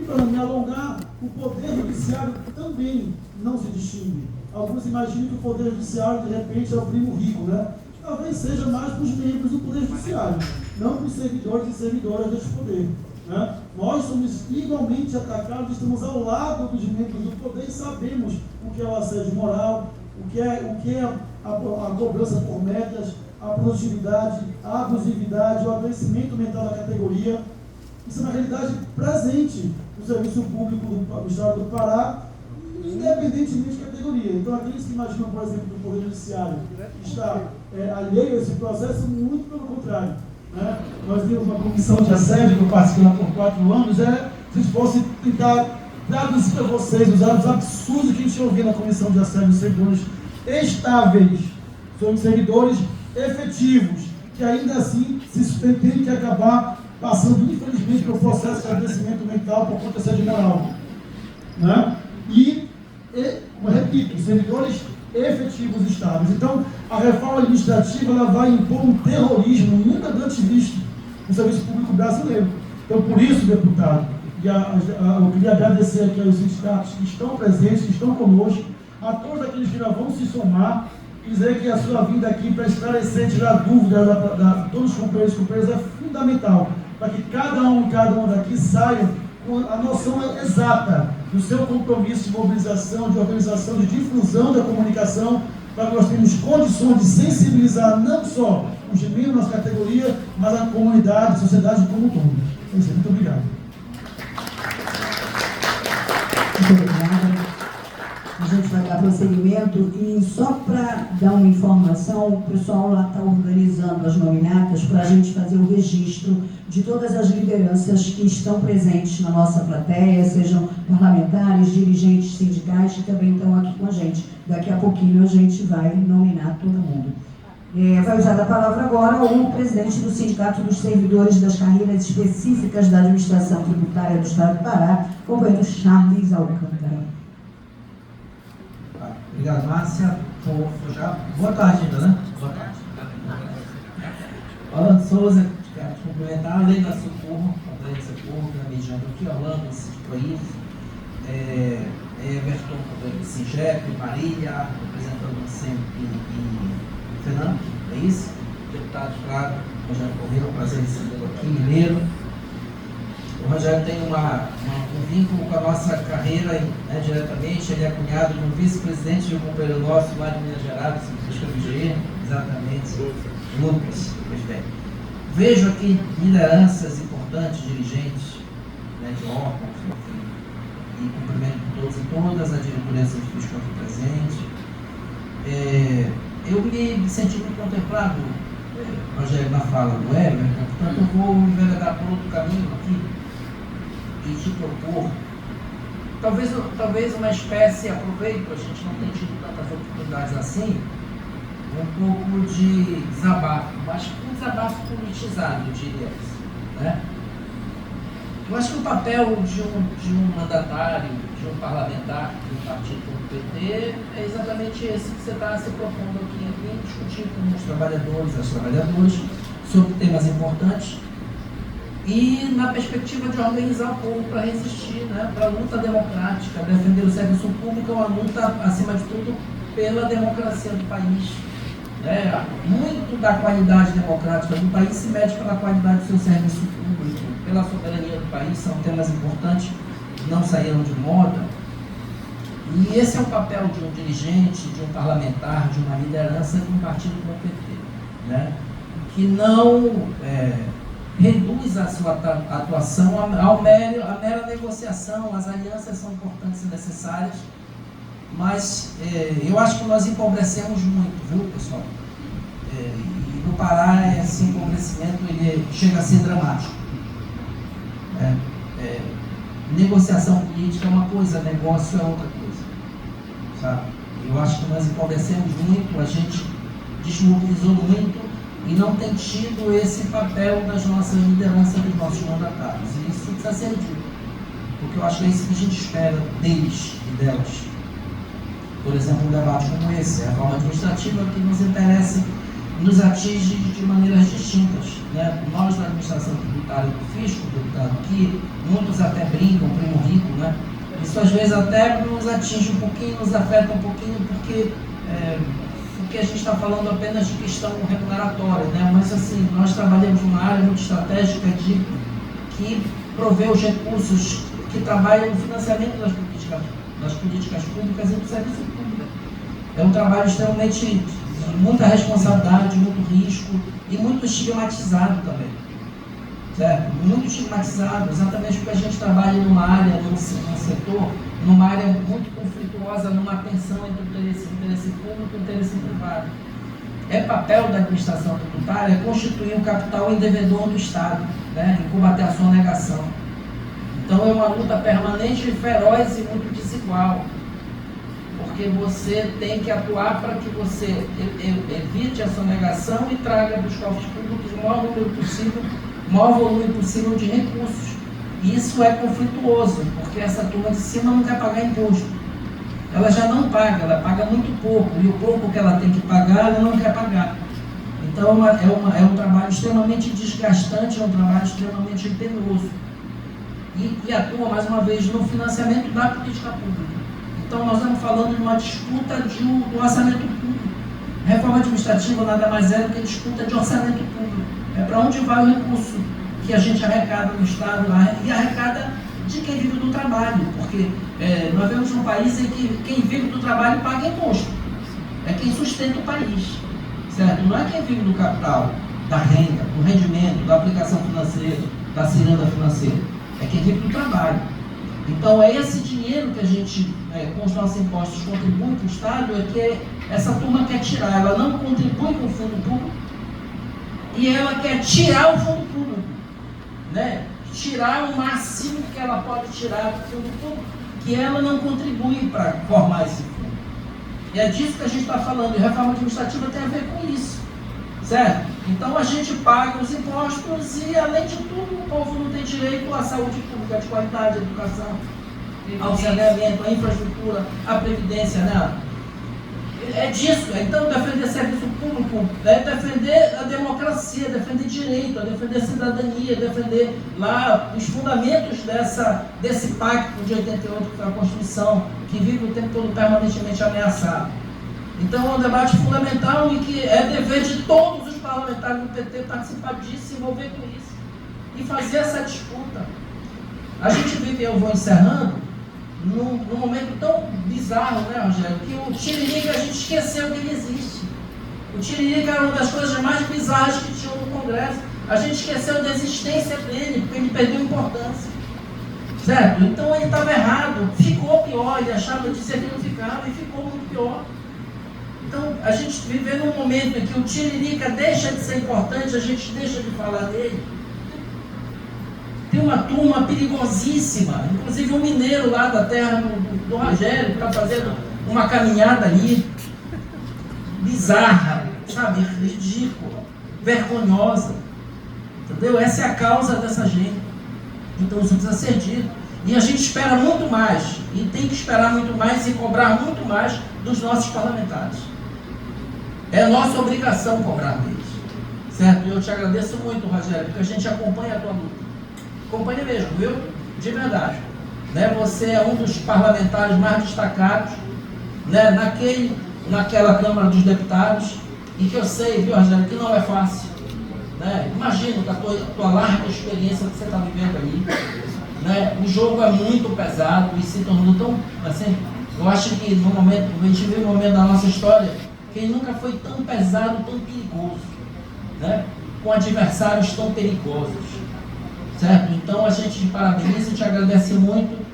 para me alongar, o Poder Judiciário também não se distingue. Alguns imaginam que o Poder Judiciário, de repente, é o primo rico, né? Talvez seja mais para os membros do Poder Judiciário, não para os servidores e servidoras deste poder. Né? Nós somos igualmente atacados, estamos ao lado dos membros do poder e sabemos o que é o assédio moral, o que é a cobrança por metas, a produtividade, a abusividade, o adoecimento mental da categoria. Isso é uma realidade presente no serviço público do Estado do Pará, independentemente de categoria. Então, aqueles que imaginam, por exemplo, que o Poder Judiciário está alheio a esse processo, muito pelo contrário. Né? Nós temos uma comissão de assédio que eu participei lá por 4 anos, se a gente fosse tentar traduzir para vocês os dados absurdos que a gente ouviu na comissão de assédio dos servidores estáveis, são servidores efetivos, que ainda assim tem que acabar passando, infelizmente, pelo processo de adoecimento mental por conta de assédio moral. Né? E, como eu repito, servidores efetivos estáveis. Então, a reforma administrativa ela vai impor um terrorismo nunca antes visto no serviço público brasileiro. Então, por isso, deputado, eu queria agradecer aqui aos sindicatos que estão presentes, que estão conosco, a todos aqueles que já vão se somar, e dizer que a sua vinda aqui para esclarecer, tirar dúvidas de todos os companheiros e companheiras é fundamental, para que cada um daqui saia com a noção exata do seu compromisso de mobilização, de organização, de difusão da comunicação, para que nós tenhamos condições de sensibilizar não só os membros da nossa categoria, mas a comunidade, a sociedade como um todo. É isso, muito obrigado. Muito obrigada. A gente vai dar prosseguimento e só para dar uma informação, o pessoal lá está organizando as nominatas para a gente fazer o registro de todas as lideranças que estão presentes na nossa plateia, sejam parlamentares, dirigentes sindicais que também estão aqui com a gente. Daqui a pouquinho a gente vai nominar todo mundo. Vai usar a palavra agora o presidente do Sindicato dos Servidores das Carreiras Específicas da Administração Tributária do Estado do Pará, companheiro Charles Alcântara. Obrigado, Márcia. Boa tarde ainda, né? Boa tarde. Orlando Souza, quero te cumprimentar, além da Socorro, companheiro de Socorro, que é mediando aqui, Orlando, Cid País, Everton, companheiro de Singep, Marília, representando o SEMP e Fernando, é isso? Deputado Flávio, Rogério Correia, é um prazer recebê-lo aqui, mineiro. O Rogério tem um vínculo com a nossa carreira, né, diretamente. Ele é cunhado de um vice-presidente de um companheiro nosso lá de Minas Gerais, acho que é o VGE, exatamente, Lucas. Vejo aqui lideranças importantes, dirigentes, né, de órgãos, enfim, e cumprimento todos e todas, a diretoria científica aqui presente. Eu me senti muito contemplado, Rogério, na fala do Everton, portanto eu vou me enveredar por outro caminho aqui e te propor, talvez uma espécie, aproveito, a gente não tem tido tantas oportunidades assim, um pouco de desabafo, mas um desabafo politizado, eu diria isso, né? Eu acho que o papel de um mandatário, de um parlamentar do partido como o PT é exatamente esse que você está se propondo aqui, discutir com os trabalhadores, as trabalhadoras, sobre temas importantes e na perspectiva de organizar o povo para resistir, né, para a luta democrática, defender o serviço público, uma luta, acima de tudo, pela democracia do país. Muito da qualidade democrática do país se mede pela qualidade do seu serviço público, pela soberania do país, são temas importantes, não saíram de moda. E esse é o papel de um dirigente, de um parlamentar, de uma liderança de um partido como o PT, né? Que não reduz a sua atuação à mera negociação. As alianças são importantes e necessárias, mas eu acho que nós empobrecemos muito, viu, pessoal? E no Pará esse empobrecimento ele chega a ser dramático. Negociação política é uma coisa, negócio é outra coisa, sabe? Eu acho que nós empobrecemos muito, a gente desmobilizou muito e não tem tido esse papel das nossas lideranças, dos nossos mandatários. E isso precisa ser dito, porque eu acho que é isso que a gente espera deles e delas. Por exemplo, um debate como esse, a reforma administrativa que nos interessa e nos atinge de maneiras distintas, né? Nós da administração tributária tributária do fisco, deputado, que muitos até brincam, primo rico, né? Isso às vezes até nos atinge um pouquinho, nos afeta um pouquinho, porque a gente está falando apenas de questão remuneratória, né? Mas assim, nós trabalhamos numa área muito estratégica que provê os recursos que trabalham no financiamento das políticas públicas e do serviço público. É um trabalho extremamente de muita responsabilidade, muito risco e muito estigmatizado também. Certo? Muito estigmatizado, exatamente porque a gente trabalha numa área, num setor, numa área muito conflituosa, numa tensão entre o interesse público e o interesse privado. É papel da administração tributária constituir um capital indevedor do Estado, né, e combater a sonegação. Então é uma luta permanente, feroz e muito desigual, porque você tem que atuar para que você evite a sonegação e traga dos cofres públicos o maior número possível, o maior volume possível de recursos. E isso é conflituoso, porque essa turma de cima não quer pagar imposto. Ela já não paga, ela paga muito pouco, e o pouco que ela tem que pagar, ela não quer pagar. Então é um trabalho extremamente desgastante, é um trabalho extremamente penoso. E atua, mais uma vez, no financiamento da política pública. Então nós estamos falando de uma disputa do orçamento público. Reforma administrativa nada mais é do que disputa de orçamento público. É para onde vai o recurso que a gente arrecada no Estado e arrecada de quem vive do trabalho, porque nós vemos um país em que quem vive do trabalho paga imposto, é quem sustenta o país, certo? Não é quem vive do capital, da renda, do rendimento, da aplicação financeira, da ciranda financeira, é quem vive do trabalho. Então é esse dinheiro que a gente, com os nossos impostos, contribui para o Estado, é que essa turma quer tirar, ela não contribui com o fundo público e ela quer tirar o fundo público, né? Tirar o máximo que ela pode tirar do fundo público, que ela não contribui para formar esse fundo. E é disso que a gente está falando, e reforma administrativa tem a ver com isso, certo? Então a gente paga os impostos e, além de tudo, o povo não tem direito à saúde pública de qualidade, à educação, ao saneamento, à infraestrutura, à previdência, né? É disso. Então, defender serviço público é defender a democracia, defender direito, defender a cidadania, defender lá os fundamentos desse pacto de 88, que foi a Constituição, que vive o tempo todo permanentemente ameaçado. Então, é um debate fundamental e que é dever de todos os parlamentares do PT participar disso, se envolver com isso e fazer essa disputa. A gente vive, eu vou encerrando, num momento tão bizarro, né, Rogério, que o Tiririca, a gente esqueceu que ele existe. O Tiririca era uma das coisas mais bizarras que tinha no Congresso. A gente esqueceu da existência dele, porque ele perdeu importância. Certo? Então ele estava errado, ficou pior, ele achava de ser que não ficava e ficou muito pior. Então a gente vive num momento em que o Tiririca deixa de ser importante, a gente deixa de falar dele. Tem uma turma perigosíssima, inclusive um mineiro lá da terra do Rogério, que está fazendo uma caminhada ali, bizarra, sabe, ridícula, vergonhosa, entendeu? Essa é a causa dessa gente. Então isso precisa ser dito. E a gente espera muito mais, e tem que esperar muito mais e cobrar muito mais dos nossos parlamentares. É nossa obrigação cobrar deles, certo? E eu te agradeço muito, Rogério, porque a gente acompanha a tua luta. Acompanha mesmo, viu? De verdade. Né? Você é um dos parlamentares mais destacados, né? naquela Câmara dos Deputados, e que eu sei, viu, Rogério, que não é fácil. Né? Imagino com a tua larga experiência que você está vivendo ali. Né? O jogo é muito pesado e se tornou tão, assim, eu acho que no momento, a gente vive um momento da nossa história que ele nunca foi tão pesado, tão perigoso, né? Com adversários tão perigosos. Certo? Então a gente te parabeniza e te agradece muito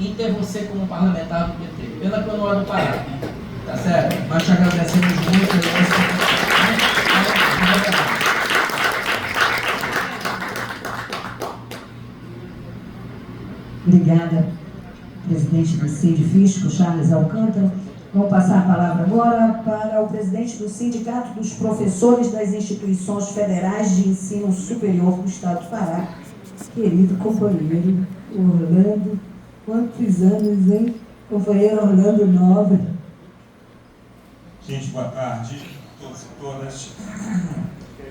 em ter você como parlamentar do PT. Pena que eu não é do Pará, tá certo? Mas te agradecemos muito. Obrigada, presidente do Sindifisco, Charles Alcântara. Vou passar a palavra agora para o presidente do Sindicato dos Professores das Instituições Federais de Ensino Superior do Estado do Pará, querido companheiro Orlando. Quantos anos, hein? Companheiro Orlando Nobre. Gente, boa tarde, todos e todas.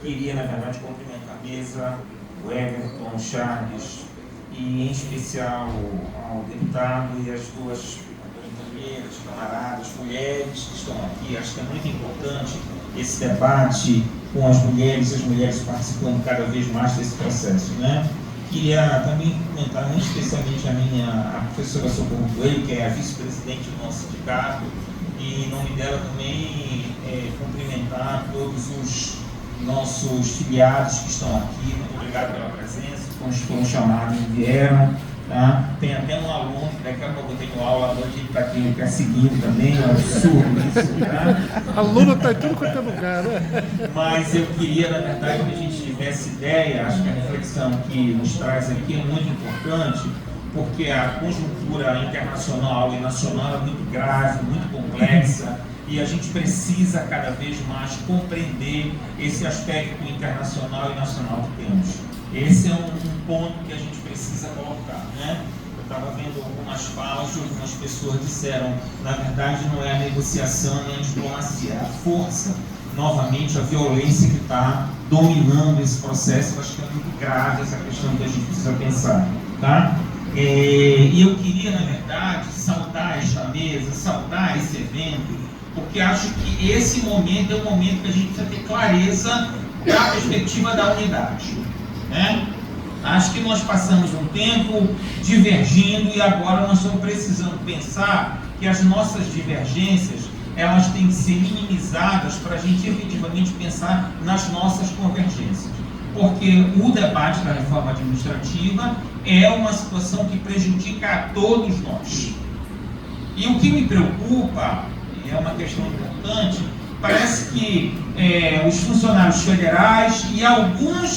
Queria, na verdade, cumprimentar a mesa, o Everton, Charles, e em especial ao deputado e as duas companheiras, camaradas, mulheres que estão aqui. Acho que é muito importante esse debate com as mulheres participando cada vez mais desse processo, né? Queria também comentar, especialmente a professora Socorro Coelho, que é a vice-presidente do nosso sindicato, e em nome dela também cumprimentar todos os nossos filiados que estão aqui. Muito obrigado pela presença, todos foram chamados e vieram. Tá? Tem até um aluno, daqui a pouco eu tenho aula à noite, ele está aqui perseguindo também, é um absurdo isso. Tá? Aluno está em tudo quanto é lugar, né? Mas eu queria, na verdade, que a gente tivesse ideia, acho que a reflexão que nos traz aqui é muito importante, porque a conjuntura internacional e nacional é muito grave, muito complexa, e a gente precisa cada vez mais compreender esse aspecto internacional e nacional que temos. Esse é um ponto que a gente precisa colocar, né? Eu estava vendo algumas falas de algumas pessoas disseram, na verdade não é a negociação nem a diplomacia, é a força, novamente a violência que está dominando esse processo. Eu acho que é muito grave essa questão que a gente precisa pensar, tá? E eu queria, na verdade, saudar esta mesa, saudar esse evento, porque acho que esse momento é um momento que a gente precisa ter clareza da perspectiva da unidade, né? Acho que nós passamos um tempo divergindo e agora nós estamos precisando pensar que as nossas divergências, elas têm que ser minimizadas para a gente efetivamente pensar nas nossas convergências. Porque o debate da reforma administrativa é uma situação que prejudica a todos nós. E o que me preocupa, e é uma questão importante, parece que os funcionários federais e alguns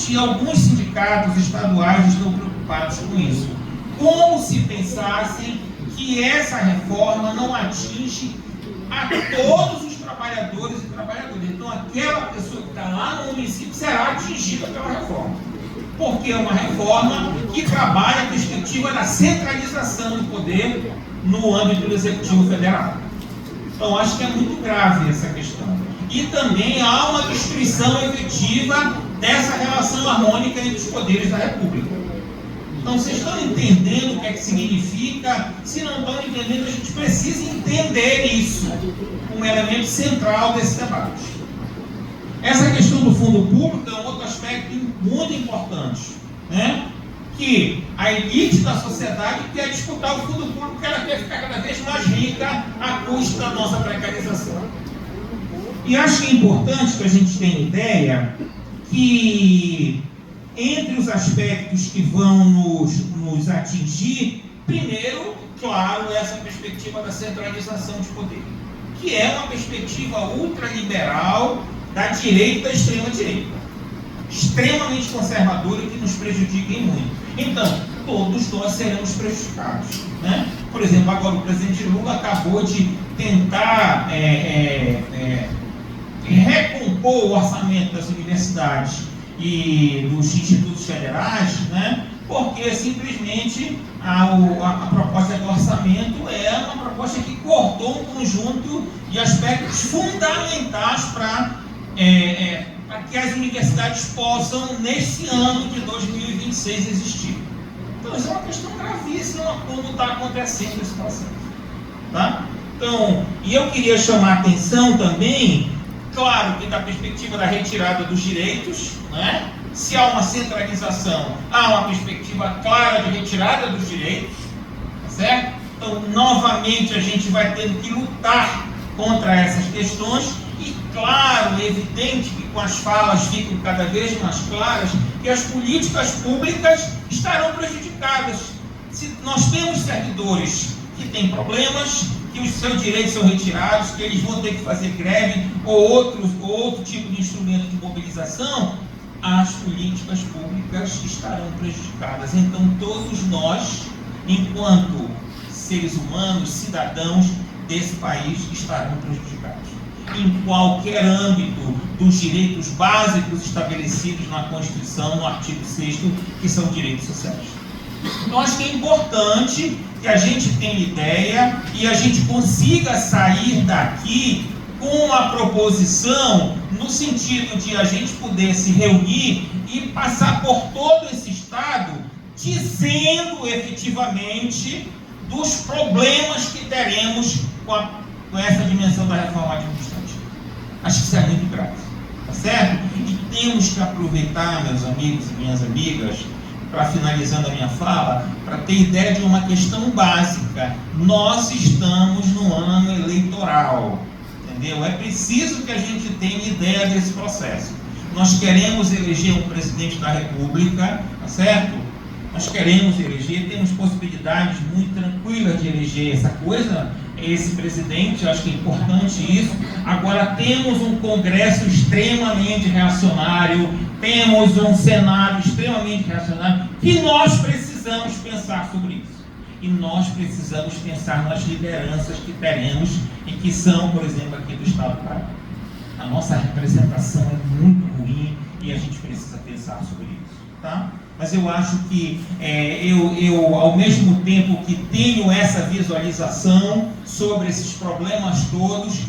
sindicatos estaduais estão preocupados com isso. Como se pensassem que essa reforma não atinge a todos os trabalhadores e trabalhadoras. Então, aquela pessoa que está lá no município será atingida pela reforma. Porque é uma reforma que trabalha a perspectiva da centralização do poder no âmbito do Executivo Federal. Então, acho que é muito grave essa questão. E também há uma destruição efetiva dessa relação harmônica entre os poderes da República. Então, vocês estão entendendo o que é que significa? Se não estão entendendo, a gente precisa entender isso, um elemento central desse debate. Essa questão do fundo público é um outro aspecto muito importante, né? Que a elite da sociedade quer disputar o fundo público, porque ela quer ficar cada vez mais rica à custa da nossa precarização. E acho que é importante que a gente tenha ideia que, entre os aspectos que vão nos atingir, primeiro, claro, essa perspectiva da centralização de poder, que é uma perspectiva ultraliberal da direita e da extrema-direita, extremamente conservadora e que nos prejudica em muito. Então, todos nós seremos prejudicados, né? Por exemplo, agora o presidente Lula acabou de tentar recompor o orçamento das universidades e dos institutos federais, né? Porque simplesmente a proposta do orçamento é uma proposta que cortou um conjunto de aspectos fundamentais para que as universidades possam, nesse ano de 2026, existir. Então, isso é uma questão gravíssima como está acontecendo esse processo. Tá? Então, e eu queria chamar a atenção também, claro que da perspectiva da retirada dos direitos, né? Se há uma centralização, há uma perspectiva clara de retirada dos direitos, tá certo? Então, novamente, a gente vai tendo que lutar contra essas questões e, claro, é evidente que com as falas ficam cada vez mais claras que as políticas públicas estarão prejudicadas. Se nós temos servidores que têm problemas, que os seus direitos são retirados, que eles vão ter que fazer greve ou outro tipo de instrumento de mobilização, as políticas públicas estarão prejudicadas. Então, todos nós, enquanto seres humanos, cidadãos desse país, estarão prejudicados. Em qualquer âmbito dos direitos básicos estabelecidos na Constituição, no artigo 6º, que são direitos sociais. Então, acho que é importante que a gente tenha ideia e a gente consiga sair daqui com uma proposição no sentido de a gente poder se reunir e passar por todo esse estado dizendo efetivamente dos problemas que teremos com essa dimensão da reforma administrativa. Acho que isso é muito grave, tá certo? E temos que aproveitar, meus amigos e minhas amigas, para finalizando a minha fala, para ter ideia de uma questão básica. Nós estamos no ano eleitoral, entendeu? É preciso que a gente tenha ideia desse processo. Nós queremos eleger um presidente da República, tá certo? Nós queremos eleger, temos possibilidades muito tranquilas de eleger essa coisa, esse presidente, eu acho que é importante isso. Agora, temos um Congresso extremamente reacionário, temos um Senado extremamente reacionário, que nós precisamos pensar sobre isso. E nós precisamos pensar nas lideranças que teremos e que são, por exemplo, aqui do Estado do Pará. A nossa representação é muito ruim e a gente precisa pensar sobre isso, tá? Mas eu acho que eu, ao mesmo tempo que tenho essa visualização sobre esses problemas todos,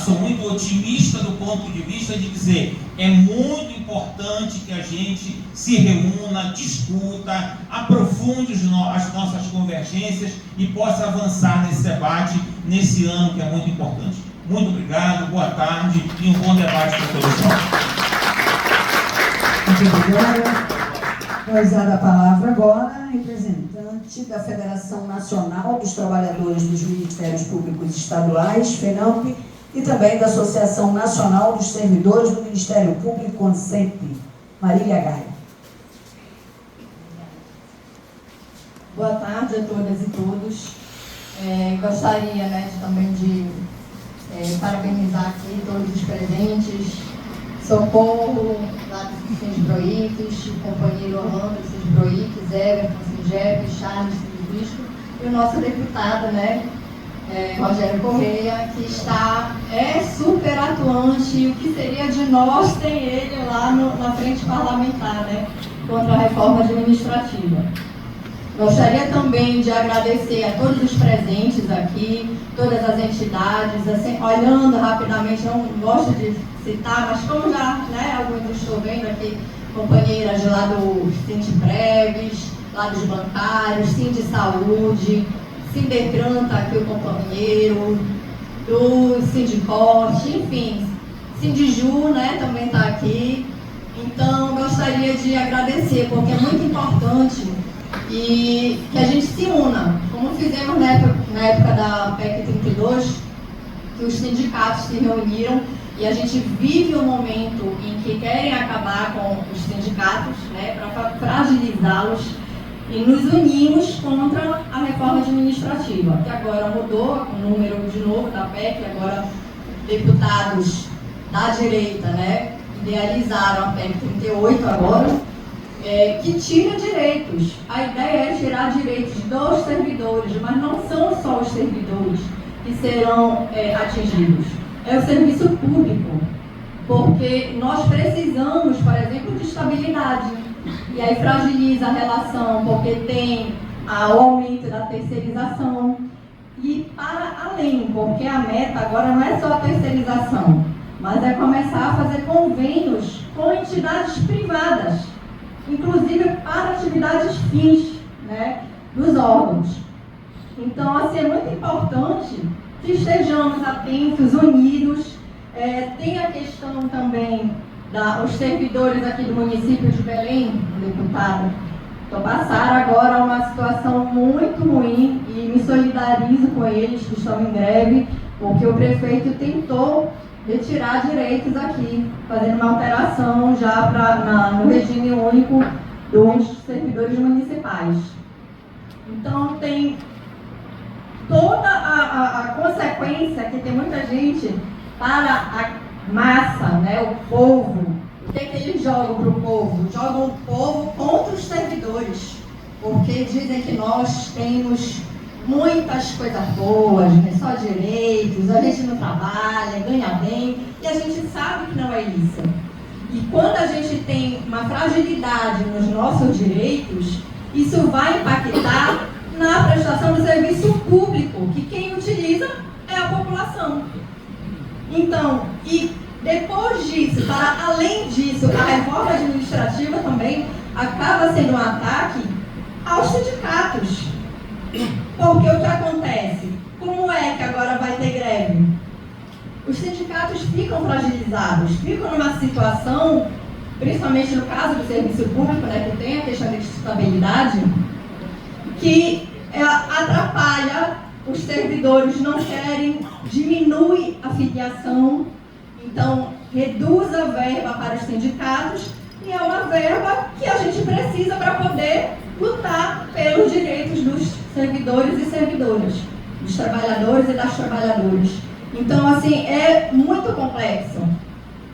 sou muito otimista do ponto de vista de dizer, é muito importante que a gente se reúna, discuta, aprofunde as nossas convergências e possa avançar nesse debate, nesse ano que é muito importante. Muito obrigado, boa tarde e um bom debate para todos nós. Muito obrigada. Vou usar a palavra agora, representante da Federação Nacional dos Trabalhadores dos Ministérios Públicos Estaduais, FENAMP, e também da Associação Nacional dos Servidores do Ministério Público, CONSEP, Marília Gaia. Boa tarde a todas e todos. Gostaria também de parabenizar aqui todos os presentes, Socorro, lá do Sindbroiques, o companheiro Orlando Sindbroiques, Everton Sindjep, Charles Sindbisco, e o nosso deputado, Rogério Correia, que é super atuante, e o que seria de nós tem ele lá na frente parlamentar, contra a reforma administrativa. Gostaria também de agradecer a todos os presentes aqui, todas as entidades, assim, olhando rapidamente, não gosto de citar, mas como já, alguns estou vendo aqui, companheiras lá do Sindbreves, lá dos bancários, Sindsaúde, Sindecran está aqui o companheiro, do Sindicorte, enfim, Sindiju, também está aqui. Então, gostaria de agradecer, porque é muito importante e que a gente se una, como fizemos na época da PEC 32, que os sindicatos se reuniram e a gente vive um momento em que querem acabar com os sindicatos, para fragilizá-los, e nos unimos contra a reforma administrativa, que agora mudou o número de novo da PEC, agora deputados da direita, idealizaram a PEC 38 agora, que tira direitos. A ideia é tirar direitos dos servidores, mas não são só os servidores que serão atingidos. É o serviço público, porque nós precisamos, por exemplo, de estabilidade. E aí fragiliza a relação, porque tem o aumento da terceirização. E para além, porque a meta agora não é só a terceirização, mas é começar a fazer convênios com entidades privadas, inclusive para atividades fins, dos órgãos. Então, assim, é muito importante que estejamos atentos, unidos. Tem a questão também os servidores aqui do município de Belém, deputado, passaram agora uma situação muito ruim e me solidarizo com eles que estão em greve, porque o prefeito tentou retirar direitos aqui, fazendo uma alteração já no regime único dos servidores municipais. Então, tem toda a consequência que tem muita gente para a massa, o povo. O que eles jogam para o povo? Jogam o povo contra os servidores, porque dizem que nós temos muitas coisas boas, só direitos, a gente não trabalha, ganha bem, e a gente sabe que não é isso. E quando a gente tem uma fragilidade nos nossos direitos, isso vai impactar na prestação do serviço público, que quem utiliza é a população. Então, e depois disso, para além disso, a reforma administrativa também acaba sendo um ataque aos sindicatos. Porque o que acontece? Como é que agora vai ter greve? Os sindicatos ficam fragilizados, ficam numa situação, principalmente no caso do serviço público, né, que tem a questão de estabilidade, que atrapalha, os servidores não querem, diminui a filiação, então reduz a verba para os sindicatos, e é uma verba que a gente precisa para poder lutar pelos direitos dos servidores e servidoras, dos trabalhadores e das trabalhadoras. Então, assim, é muito complexo.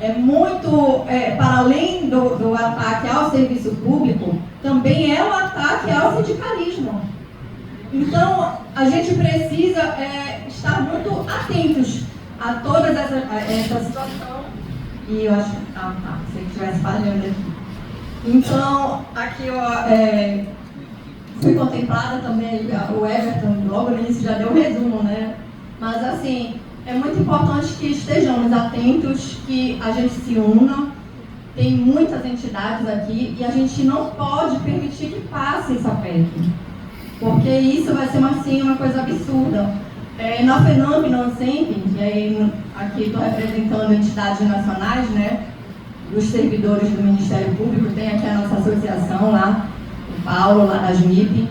É muito, para além do ataque ao serviço público, também é um ataque ao sindicalismo. Então, a gente precisa estar muito atentos a toda essa situação. E eu acho que se ele estivesse falhando aqui. Então, aqui eu fui contemplada também, o Everton, logo no início já deu um resumo, né? Mas, assim, é muito importante que estejamos atentos, que a gente se una. Tem muitas entidades aqui e a gente não pode permitir que passe essa PEC, porque isso vai ser uma coisa absurda. Na FENAMP, na ANSEMP, e aí aqui estou representando entidades nacionais, né, dos servidores do Ministério Público, tem aqui a nossa associação lá, o Paulo, lá da JMIP.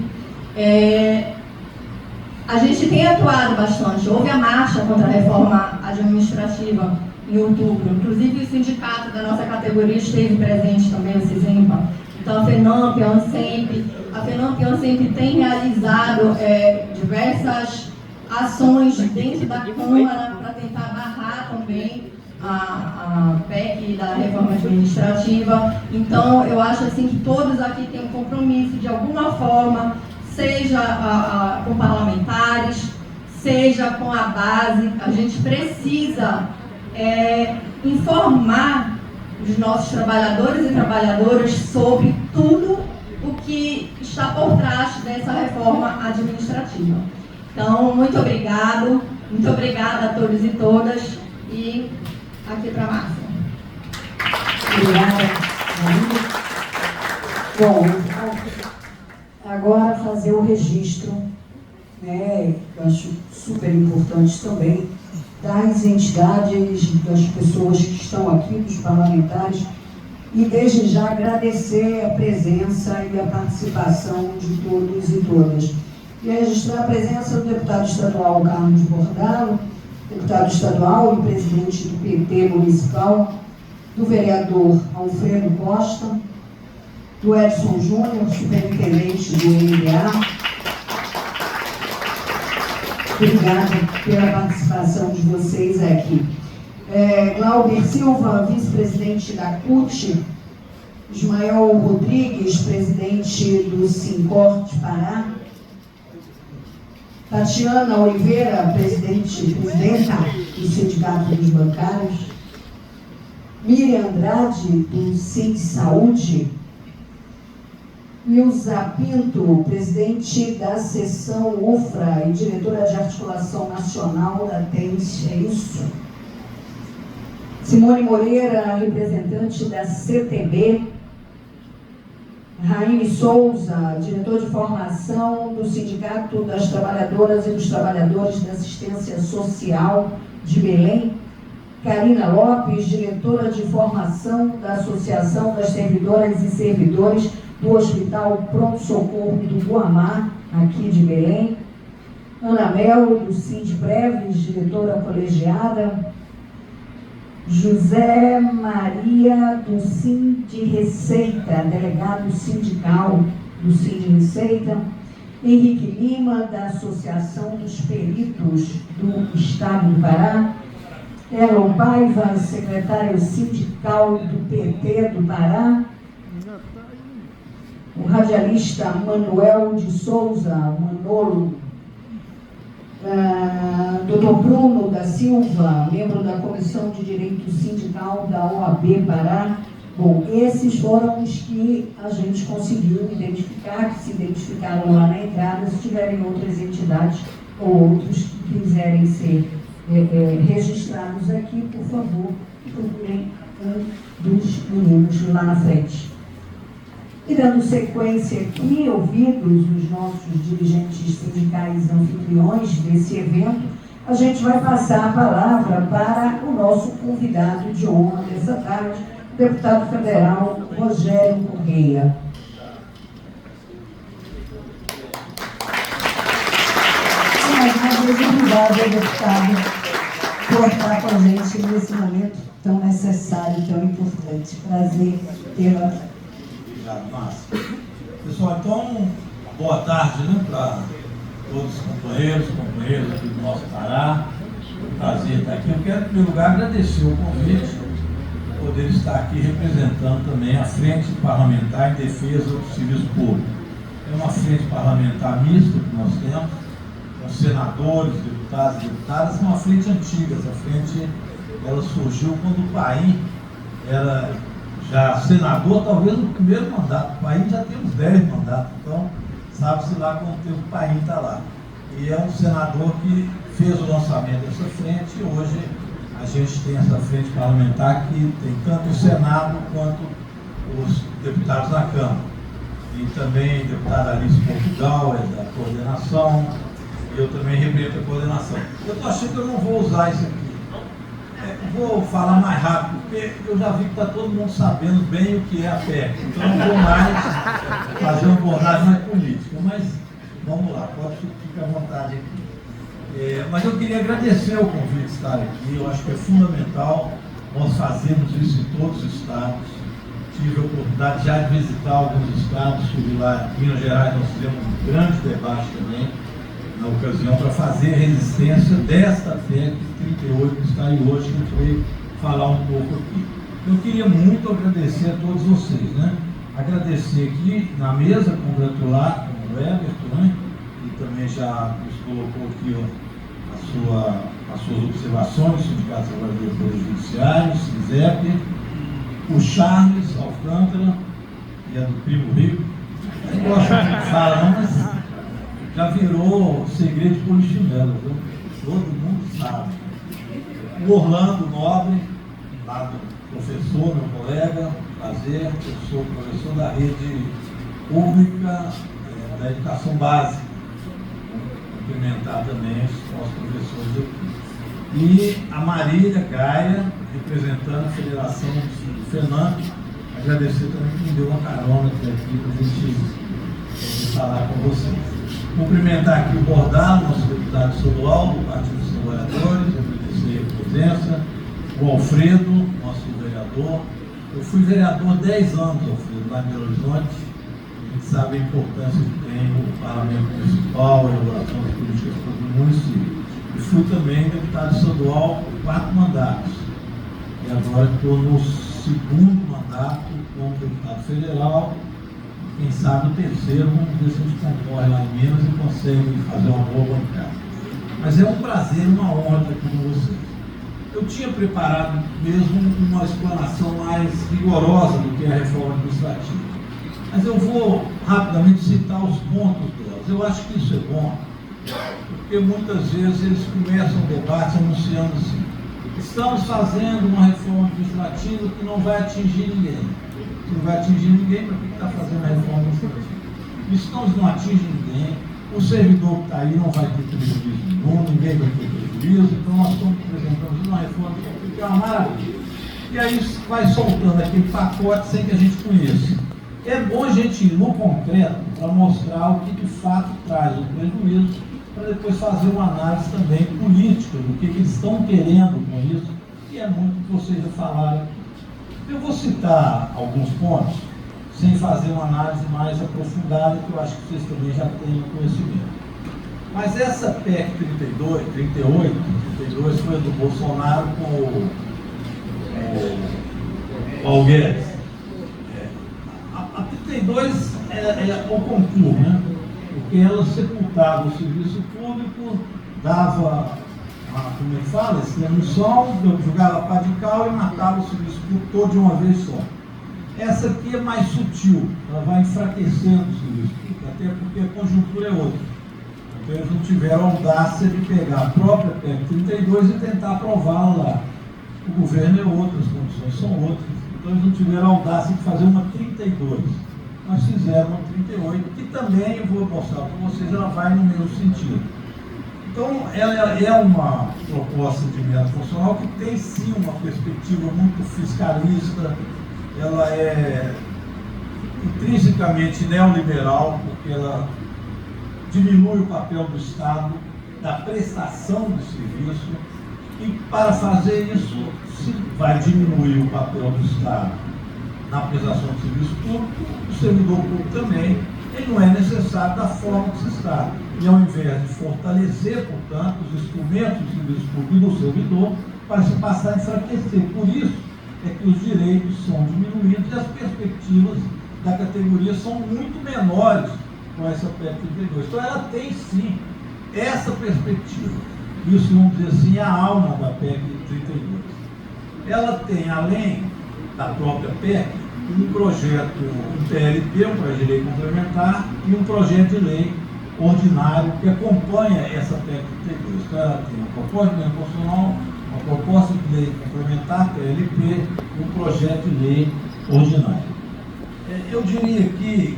A gente tem atuado bastante. Houve a marcha contra a reforma administrativa em outubro. Inclusive, o sindicato da nossa categoria esteve presente também, o CISEMPA. Então, a FENAMP, a ANSEMP. A FENAMP e a ANSEMP têm realizado diversas ações dentro da Câmara para tentar barrar também a PEC da reforma administrativa. Então, eu acho assim que todos aqui têm um compromisso, de alguma forma, seja com parlamentares, seja com a base. A gente precisa informar os nossos trabalhadores e trabalhadoras sobre tudo o que está por trás dessa reforma administrativa. Então, muito obrigada a todos e todas, e aqui para a Márcia. Obrigada, Maria. Bom, agora fazer o registro, né, que eu acho super importante também, das entidades, das pessoas que estão aqui, dos parlamentares, e desde já agradecer a presença e a participação de todos e todas. E registrar a presença do deputado estadual Carlos Bordalo, deputado estadual e presidente do PT municipal, do vereador Alfredo Costa, do Edson Júnior, superintendente do MDA. Obrigada pela participação de vocês aqui. Glauber Silva, vice-presidente da CUT, Ismael Rodrigues, presidente do Sincorte Pará, Tatiana Oliveira, presidenta do Sindicato dos Bancários, Miriam Andrade, do Sind Saúde, Nilza Pinto, presidente da seção UFRA e diretora de articulação nacional da TENS, é isso? Simone Moreira, representante da CTB, Raine Souza, diretor de formação do Sindicato das Trabalhadoras e dos Trabalhadores da Assistência Social de Belém, Karina Lopes, diretora de formação da Associação das Servidoras e Servidores do Hospital Pronto Socorro do Guamá, aqui de Belém, Ana Mel, do Sindpreves, diretora colegiada, José Maria, do Sindreceita, delegado sindical do Sindreceita, Henrique Lima, da Associação dos Peritos do Estado do Pará, Elon Paiva, secretário sindical do PT do Pará, o radialista Manuel de Souza, Manolo, Dr. Bruno da Silva, membro da Comissão de Direito Sindical da OAB Pará. Bom, esses foram os que a gente conseguiu identificar, que se identificaram lá na entrada. Se tiverem outras entidades ou outros que quiserem ser registrados aqui, por favor, procurem um dos meninos lá na frente. E dando sequência aqui, ouvidos os nossos dirigentes sindicais anfitriões desse evento, a gente vai passar a palavra para o nosso convidado de honra dessa tarde, o deputado federal Rogério Correia. Mais uma vez, obrigada, deputado, por estar com a gente nesse momento tão necessário, tão importante. Prazer tê-la aqui. Obrigado, Márcia. Pessoal, então, boa tarde, né, para todos os companheiros aqui do nosso Pará. É um prazer estar aqui. Eu quero, em primeiro lugar, agradecer o convite, poder estar aqui representando também a Frente Parlamentar em Defesa do Serviço Público. É uma frente parlamentar mista que nós temos, com senadores, deputados e deputadas, é uma frente antiga. Essa frente, ela surgiu quando o Paim era já senador, talvez no primeiro mandato. O Paim já tem uns 10 mandatos, então sabe-se lá quanto tempo o Paim está lá. E é um senador que fez o lançamento dessa frente, e hoje a gente tem essa frente parlamentar que tem tanto o Senado quanto os deputados na Câmara. E também a deputada Alice Portugal é da coordenação, e eu também represento a coordenação. Eu estou achando que eu não vou usar isso aqui. Vou falar mais rápido, porque eu já vi que está todo mundo sabendo bem o que é a PEC. Então eu não vou mais fazer uma abordagem mais política. Mas vamos lá, pode ficar à vontade aqui. Mas eu queria agradecer o convite de estar aqui. Eu acho que é fundamental nós fazermos isso em todos os estados. Tive a oportunidade já de visitar alguns estados, estive lá em Minas Gerais, nós fizemos um grande debate também, na ocasião, para fazer a resistência desta PEC 38 que está aí hoje, que a gente vai falar um pouco aqui. Eu queria muito agradecer a todos vocês, né? Agradecer aqui na mesa, congratular com o Everton, né? E também já nos colocou aqui as suas observações, Sindicato Trabalhador do Poder Judiciário, SINZEP, o Charles Alcântara e a do Primo Rico. Eu não gosto de falar, não, mas já virou segredo de polichinelo, viu? Todo mundo sabe. O Orlando Nobre, lá do professor, meu colega, prazer, eu sou professor da rede pública da educação básica. Vou cumprimentar também os nossos professores aqui. E a Marília Gaia, representando a Federação do FENAM, agradecer também que me deu uma carona até aqui para a gente poder falar com vocês. Cumprimentar aqui o Bordalo, nosso deputado estadual do Partido dos Trabalhadores, agradecer a presença, o Alfredo, nosso vereador. Eu fui vereador 10 anos, Alfredo, lá em Belo Horizonte. A gente sabe a importância que tem o Parlamento Municipal, a elaboração das políticas do município. E fui também deputado estadual por 4 mandatos. E agora estou no 2º mandato como deputado federal. Quem sabe o 3º, vamos ver se a gente concorre lá em Minas e consegue fazer uma boa bancada. Mas é um prazer, uma honra estar aqui com vocês. Eu tinha preparado mesmo uma explanação mais rigorosa do que a reforma administrativa. Mas eu vou rapidamente citar os pontos delas. Eu acho que isso é bom, porque muitas vezes eles começam o debate anunciando assim: estamos fazendo uma reforma administrativa que não vai atingir ninguém. Se não vai atingir ninguém, para que está fazendo a reforma administrativa? Isso não atinge ninguém, o servidor que está aí não vai ter prejuízo nenhum, ninguém vai ter prejuízo, então nós estamos apresentando uma reforma que é uma maravilha. E aí vai soltando aquele pacote sem que a gente conheça. É bom a gente ir no concreto para mostrar o que de fato traz o prejuízo, para depois fazer uma análise também política do que eles estão querendo com isso, que é muito que vocês já falaram aqui. Eu vou citar alguns pontos, sem fazer uma análise mais aprofundada, que eu acho que vocês também já têm conhecimento. Mas essa PEC 38 foi a do Bolsonaro com o Paulo Guedes. A 32 é o concurso, né? Porque ela sepultava o serviço público, dava, como ele fala, extrema-unção, jogava pá de cal e matava o serviço público todo de uma vez só. Essa aqui é mais sutil, ela vai enfraquecendo o serviço público, até porque a conjuntura é outra. Então eles não tiveram audácia de pegar a própria PEC 32 e tentar aprová-la lá. O governo é outro, as condições são outras. Então eles não tiveram audácia de fazer uma 32. Nós fizemos uma 38, que também, eu vou mostrar para vocês, ela vai no mesmo sentido. Então, ela é uma proposta de emenda constitucional que tem sim uma perspectiva muito fiscalista, ela é intrinsecamente neoliberal, porque ela diminui o papel do Estado, da prestação de serviço, e para fazer isso, se vai diminuir o papel do Estado na prestação de serviço público, o servidor público também, ele não é necessário da forma que se está. E ao invés de fortalecer, portanto, os instrumentos do serviço público e do servidor, para se passar a enfraquecer. Por isso é que os direitos são diminuídos e as perspectivas da categoria são muito menores com essa PEC 32. Então ela tem sim essa perspectiva. Isso, vamos dizer assim, é a alma da PEC 32. Ela tem, além da própria PEC, um projeto, um PLP, um projeto de lei complementar, e um projeto de lei ordinário que acompanha essa PEC 32. Então ela tem uma proposta de lei constitucional, uma proposta de lei complementar, PLP, e um projeto de lei ordinário. Eu diria que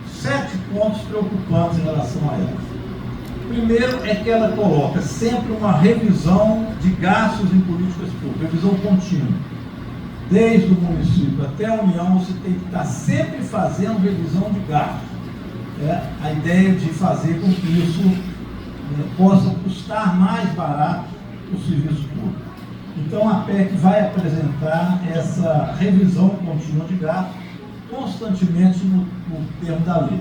7 pontos preocupantes em relação a ela. Primeiro é que ela coloca sempre uma revisão de gastos em políticas públicas, revisão contínua. Desde o município até a União, você tem que estar sempre fazendo revisão de gastos. A ideia de fazer com que isso possa custar mais barato o serviço público. Então a PEC vai apresentar essa revisão contínua de gastos constantemente no termo da lei.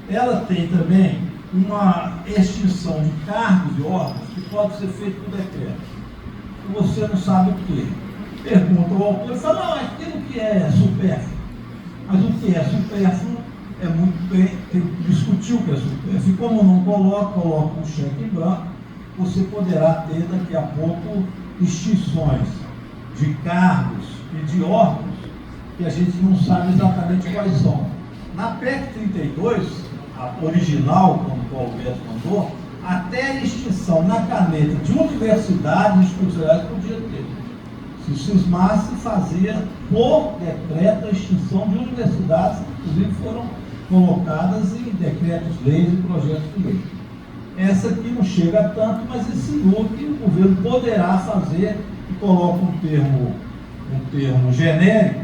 Ela tem também uma extinção de cargos e órgãos que pode ser feito por decreto. Você não sabe o quê? Pergunta ao autor e fala, não, aquilo que é supérfluo. Mas o que é supérfluo é muito bem, tem que discutir o que é supérfluo. E como não coloca um cheque em branco, você poderá ter daqui a pouco extinções de cargos e de órgãos que a gente não sabe exatamente quais são. Na PEC 32, a original, como o Paulo Beto mandou, até a extinção na caneta de universidades institucionais podia ter. Se cismasse, fazia por decreto a extinção de universidades, que inclusive foram colocadas em decretos-leis e projetos de lei. Essa aqui não chega a tanto, mas insinua que o governo poderá fazer, e coloca um termo genérico,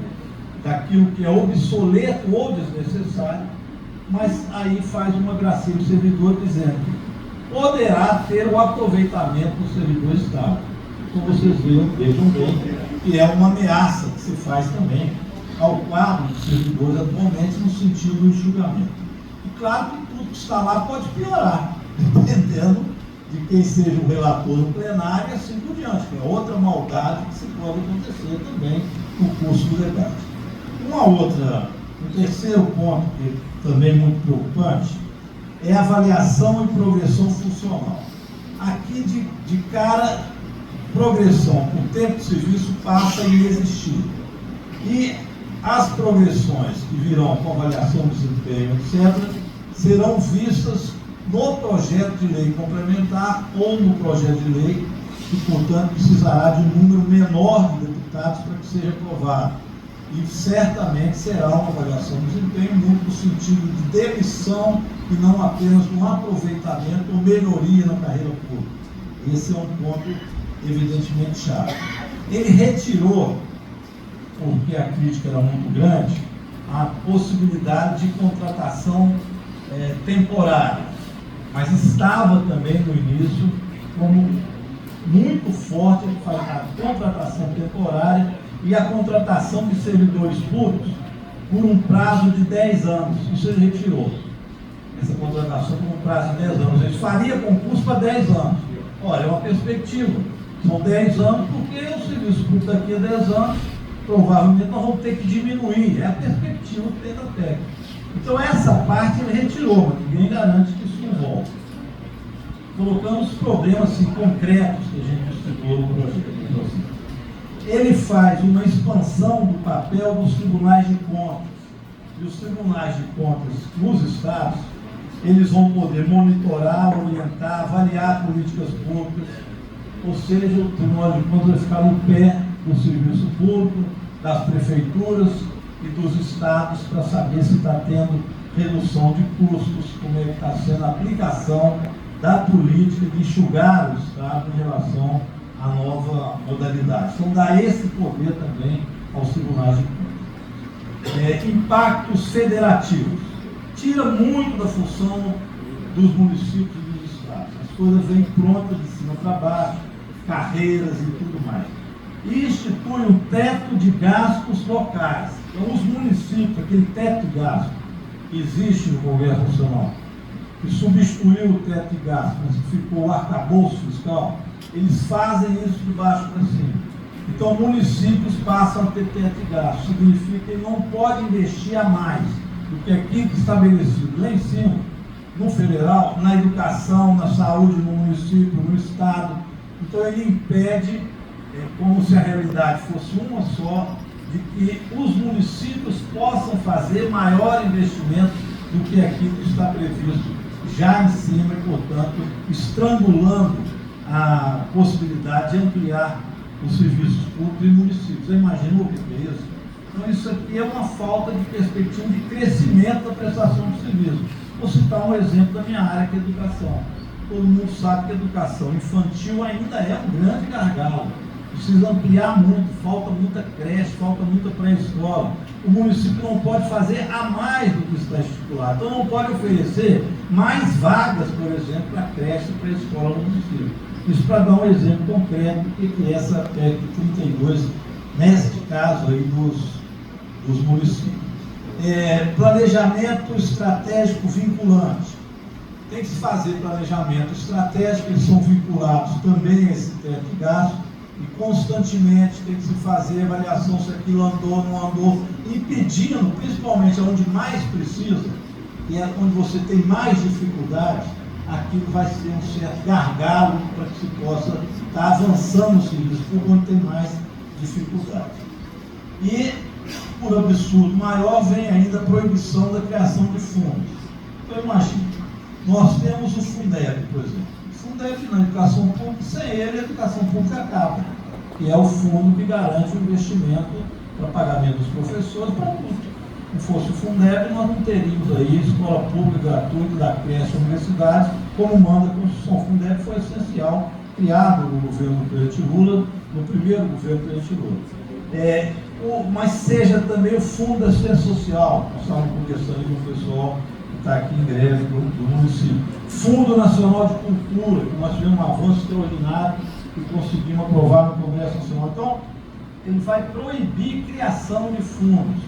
daquilo que é obsoleto ou desnecessário, mas aí faz uma gracinha do servidor dizendo que poderá ter o aproveitamento do servidor estável. Então vocês vejam bem que é uma ameaça que se faz também ao quadro dos servidores atualmente no sentido do enxugamento. E claro que tudo que está lá pode piorar, dependendo de quem seja o relator no plenário e assim por diante, que é outra maldade que se pode acontecer também no curso do debate. Um terceiro ponto, que também é muito preocupante, é a avaliação e progressão funcional. Aqui, de cara, progressão por tempo de serviço passa a existir. E as progressões que virão com avaliação de desempenho, etc., serão vistas no projeto de lei complementar ou no projeto de lei, que, portanto, precisará de um número menor de deputados para que seja aprovado. E certamente será uma avaliação de desempenho muito no sentido de demissão e não apenas um aproveitamento ou melhoria na carreira pública. Esse é um ponto evidentemente chave. Ele retirou, porque a crítica era muito grande, a possibilidade de contratação temporária, mas estava também no início como muito forte a contratação temporária e a contratação de servidores públicos por um prazo de 10 anos. Isso ele retirou. Essa contratação por um prazo de 10 anos. Ele faria concurso para 10 anos. Olha, é uma perspectiva. São 10 anos porque o serviço público daqui a 10 anos, provavelmente nós vamos ter que diminuir. É a perspectiva que tem da PEC. Então essa parte ele retirou, mas ninguém garante que isso não volte. Colocamos problemas assim, concretos que a gente estudou no projeto. Ele faz uma expansão do papel dos tribunais de contas. E os tribunais de contas nos estados, eles vão poder monitorar, orientar, avaliar políticas públicas, ou seja, o Tribunal de Contas vai ficar no pé do serviço público, das prefeituras e dos estados para saber se está tendo redução de custos, como é que está sendo a aplicação da política de enxugar o Estado em relação à nova modalidade. Então, dá esse poder também aos tribunais de contas. Impactos federativos. Tira muito da função dos municípios e dos estados. As coisas vêm prontas de cima para baixo, carreiras e tudo mais. E institui um teto de gastos locais. Então, os municípios, aquele teto de gasto que existe no Congresso Nacional, que substituiu o teto de gasto, mas que ficou o arcabouço fiscal, eles fazem isso de baixo para cima. Então, municípios passam a ter teto de gasto. Significa que ele não pode investir a mais do que aquilo estabelecido lá em cima, no federal, na educação, na saúde, no município, no estado. Então, ele impede, como se a realidade fosse uma só, de que os municípios possam fazer maior investimento do que aquilo que está previsto já em cima e, portanto, estrangulando a possibilidade de ampliar os serviços públicos e municípios. Você imagina o que é isso? Então, isso aqui é uma falta de perspectiva de crescimento da prestação de serviço. Vou citar um exemplo da minha área, que é a educação. Todo mundo sabe que a educação infantil ainda é um grande gargalo. Precisa ampliar muito, falta muita creche, falta muita pré-escola. O município não pode fazer a mais do que está estipulado. Então, não pode oferecer mais vagas, por exemplo, para creche e pré-escola no município. Isso para dar um exemplo concreto do que é essa PEC 32, neste caso aí dos municípios. Planejamento estratégico vinculante. Tem que se fazer planejamento estratégico, eles são vinculados também a esse teto de gasto. E constantemente tem que se fazer avaliação se aquilo andou, não andou, impedindo, principalmente onde mais precisa, e é onde você tem mais dificuldade, aquilo vai ser um certo gargalo para que se possa estar avançando no serviço público onde tem mais dificuldade. E, por absurdo maior, vem ainda a proibição da criação de fundos. Então, imagine, nós temos o Fundeb, por exemplo. Fundeb na educação pública, sem ele a educação pública acaba, que é o fundo que garante o investimento para pagamento dos professores para tudo. Se não fosse o Fundeb, nós não teríamos aí escola pública gratuita da creche à universidade, como manda a Constituição. O Fundeb foi essencial, criado no governo do presidente Lula, no primeiro governo do presidente Lula. Mas seja também o Fundo da Assistência Social, nós estávamos conversando com o pessoal está aqui em greve do município. Fundo Nacional de Cultura, que nós tivemos um avanço extraordinário e conseguimos aprovar no Congresso Nacional. Então, ele vai proibir criação de fundos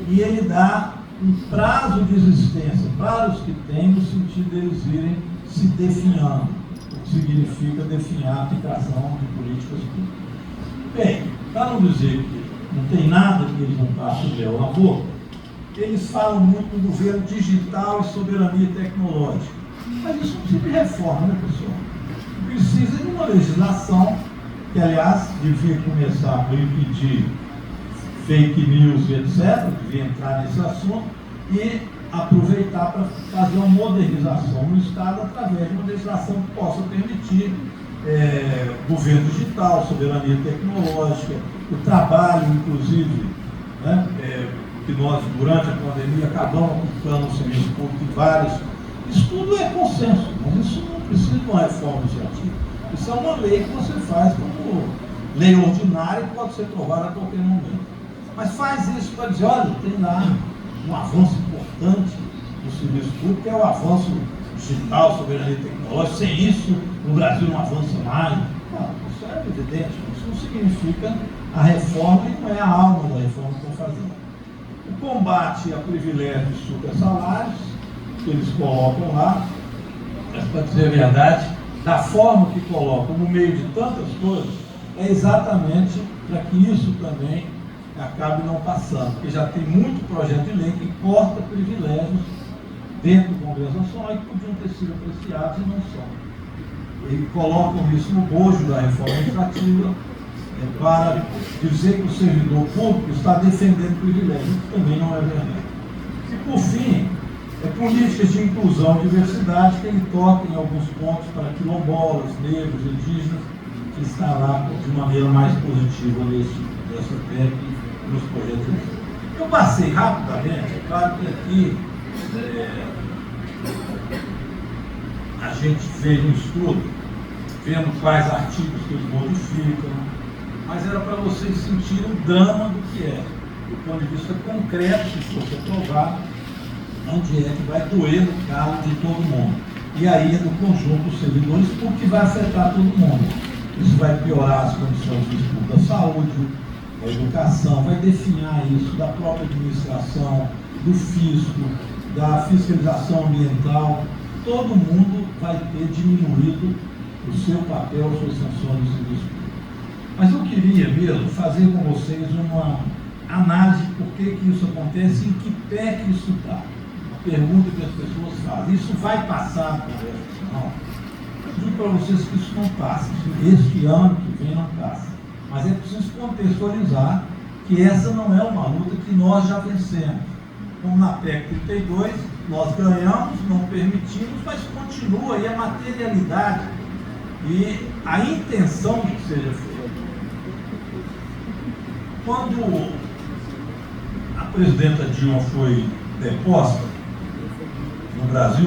e ele dá um prazo de existência para os que têm, no sentido deles irem se definhando, o que significa definhar a aplicação de políticas públicas. Bem, para não dizer que não tem nada que eles não passam o mel na boca, eles falam muito do governo digital e soberania tecnológica. Mas isso não precisa de reforma, né, pessoal? Precisa de uma legislação que, aliás, devia começar por impedir fake news e etc., devia entrar nesse assunto, e aproveitar para fazer uma modernização no Estado através de uma legislação que possa permitir governo digital, soberania tecnológica, o trabalho, inclusive, né, que nós, durante a pandemia, acabamos ocupando o serviço público em vários. Isso tudo é consenso, mas isso não precisa de uma reforma legislativa. Isso é uma lei que você faz como lei ordinária que pode ser aprovada a qualquer momento. Mas faz isso para dizer, olha, tem lá um avanço importante do serviço público, que é o avanço digital, soberania tecnológica. Sem isso, o Brasil não avança mais. Não, isso é evidente, isso não significa a reforma e não é a alma da reforma que estão fazendo. O combate a privilégios e supersalários, que eles colocam lá, mas para dizer a verdade, da forma que colocam no meio de tantas coisas, é exatamente para que isso também acabe não passando, porque já tem muito projeto de lei que corta privilégios dentro do Congresso Nacional e que podiam ter sido apreciados e não são. Eles colocam isso no bojo da reforma administrativa para dizer que o servidor público está defendendo privilégios, que também não é verdade. E por fim, políticas de inclusão e diversidade, que ele toca em alguns pontos para quilombolas, negros, indígenas, que está lá de maneira mais positiva nessa PEC e nos projetos. Eu passei rapidamente, é claro que aqui a gente fez um estudo, vendo quais artigos que eles modificam, mas era para vocês sentirem o drama do que é, do ponto de vista concreto, se fosse aprovado, onde é que vai doer no carro de todo mundo. E aí é do conjunto dos servidores, porque vai afetar todo mundo. Isso vai piorar as condições de estudo da saúde, da educação, vai definhar isso da própria administração, do fisco, da fiscalização ambiental. Todo mundo vai ter diminuído o seu papel, as suas funções de serviço público. Mas eu queria mesmo fazer com vocês uma análise de por que isso acontece e em que pé que isso está. Uma pergunta que as pessoas fazem. Isso vai passar no Congresso Nacional? Eu digo para vocês que isso não passa. Este ano que vem não passa. Mas é preciso contextualizar que essa não é uma luta que nós já vencemos. Como na PEC 32, nós ganhamos, não permitimos, mas continua aí a materialidade e a intenção de que seja feita. Quando a presidenta Dilma foi deposta no Brasil,